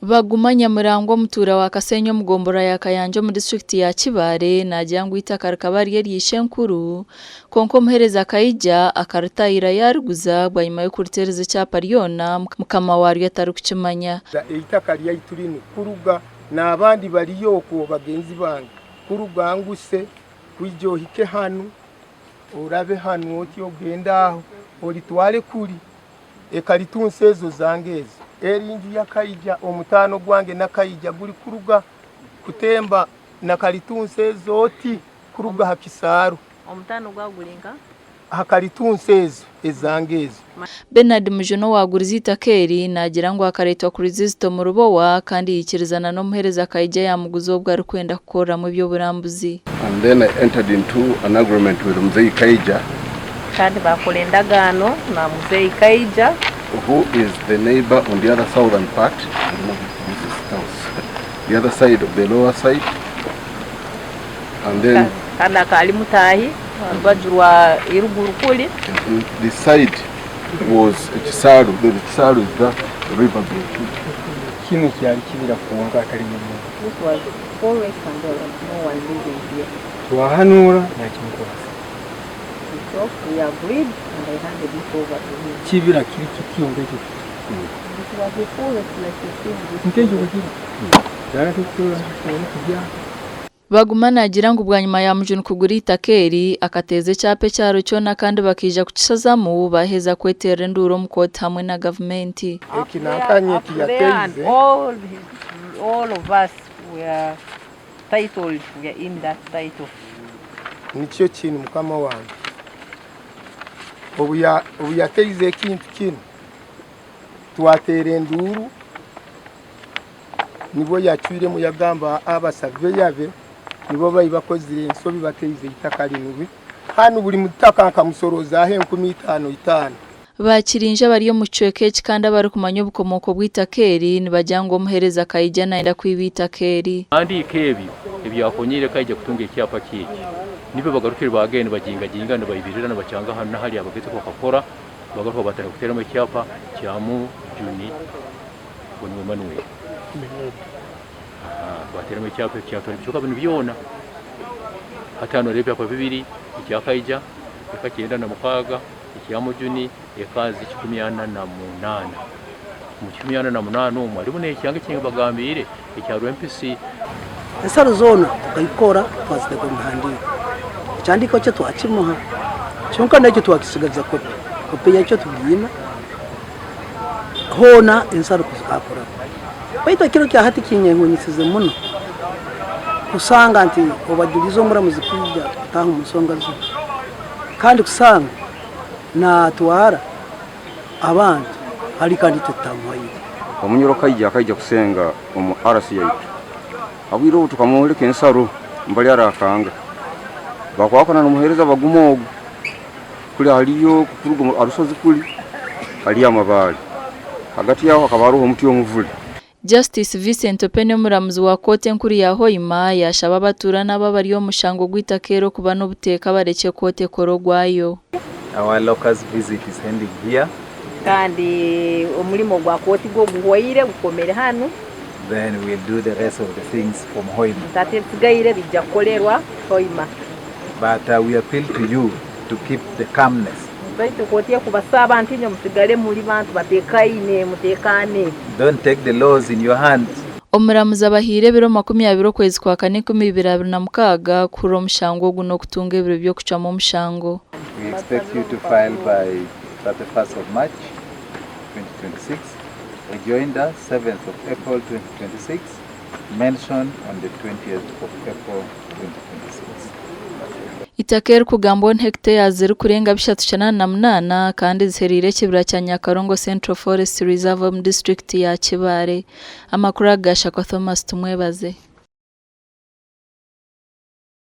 Baguma Nyamurangwa mutura wa Kasenyo mugombora ya Kayanja mu district ya Kibare nagira ngo itaka rikabari yarishe nkuru konko muhereza kayija akarutayira yariguza bwanyuma yo kuritereza cyapa ryona mukama wari yatarukimanya itaka ryayiturini kuruga n'abandi bariyoko bagenzi bange kuruga nguse kwijyohike hano urabe hano oti ogenda aho olitwale kuri ekalitunsezo zangeze erinji ya kayija omutano gwange na kayija guli kuruga kutemba na kalitunsezo oti kuruga hakisaru omutano gwagulinga hakalitunsezo ezangeze Bernard Mujono wagurizita keri nagira ngo akaretwa kuri zizito mu rubowa kandi yikirizana no muhereza kayija ya muguzo bwa rukwenda gukora mu byo burambuzi. And then I entered into an agreement with Mzee Kaija kandi bakolendagano na Mzee Kaija who is the neighbor on the other southern part, the other side of the lower side, and then kana kali mutahi bajurwa iruguru kuli the side was Chisaru. The Chisaru is the river gate. Kino cyari kibira kuonga atari mu this was forest and there was no one living here. Twahanura na kimukora So we agreed and I handed it over to him. kibira kiri kikiyonga cyo This was the forest like you see. nkejo kiri dara tukura kujya Baguma nagira ngo bwanyuma ya Mujono kugurita keri akateze cyape cyaro cyo nakandi bakija kukisazamu baheza kwetera nduro mukota hamwe na government. Ekinakanye kiyateze all of us were titled, we are in that title. nicyo kintu mukama wange ubu yateze kintu kino twatere nduru nibo yacyire mu yagamba abasave yabe nibo bayibakozire ensobi bateize itaka rinwe hano buri mutaka nkamusoroza he 15 Bakirinja bari yo mucweke kandi bari kumanya ubukomoko bw'itakeri nibajyango muhereza kayija naenda kwibita keri andi kebi ibyakonyire kayija kutunga icyapa kiki nibe bagarukira bagene baginga bayibirira nabacanga hano na hali abageze ko kakora bagaruka batari guteramo icyapa cyamu juni boni Manuel bateramo icyapa cyatora byoka bintu byona hatano rebe kwa bibiri icyakayija ikakenda na mukaga ikiyamu juni ekazi 18 mu 18 umwari bune cyanga kinga bagambire icyaro MPC Ensaro zona tukayikora twazide ko muhandi cyandiko cyo twakimuha cyonka ndacyo twakisigaza kopi yacyo tubwina hona ensaro kuzakora baita kiro kya hati kinyengo nyisize muno kusanga anti obadurizo mura muzikija taho musonga zo kandi kusanga na twara abantu hari kandi tutamuhaye omunyoro kayija kusenga omu RC yaitu abwiro tukamuleka ensaro mbali arakanga bakwakona numuhereza bagumogo kuli aliyo kurugo arusozi kuli ali amabali hagati yaho akabaruho muti omuvuli. Justice Vincent Opene muramuzi wa kote nkuru ya Hoima yashaba batura n'ababari yo mushango gwitakero kuba no buteka bareke kote korogwayo. Our locals visit is ending here. Kandi omulimo gwa koti go guhoyire gukomere hano. Then we'll do the rest of the things from Hoima. Tategaire bijja kolerwa Hoima. But we appeal to you to keep the calmness. Baito kotiya kubasaba ntinyo musigale muri bantu batekaine mutekane. Don't take the laws in your hands. Omuramuzi abahire biro 20 kwezi kwa kane 2026 kuro mushango guno kutunga ibiro byo kucamo mushango. We expect you to file by 31st of March 2026. Rejoin us 7th of April 2026. Mention on the 20th of April 2026. Itakeri kugambo hectare ziri kurenga 388 kandi ziherire kibira cya Nyakarongo Central Forest Reserve mu district ya Kibare. Amakuru agasha kwa Thomas tumwebaze.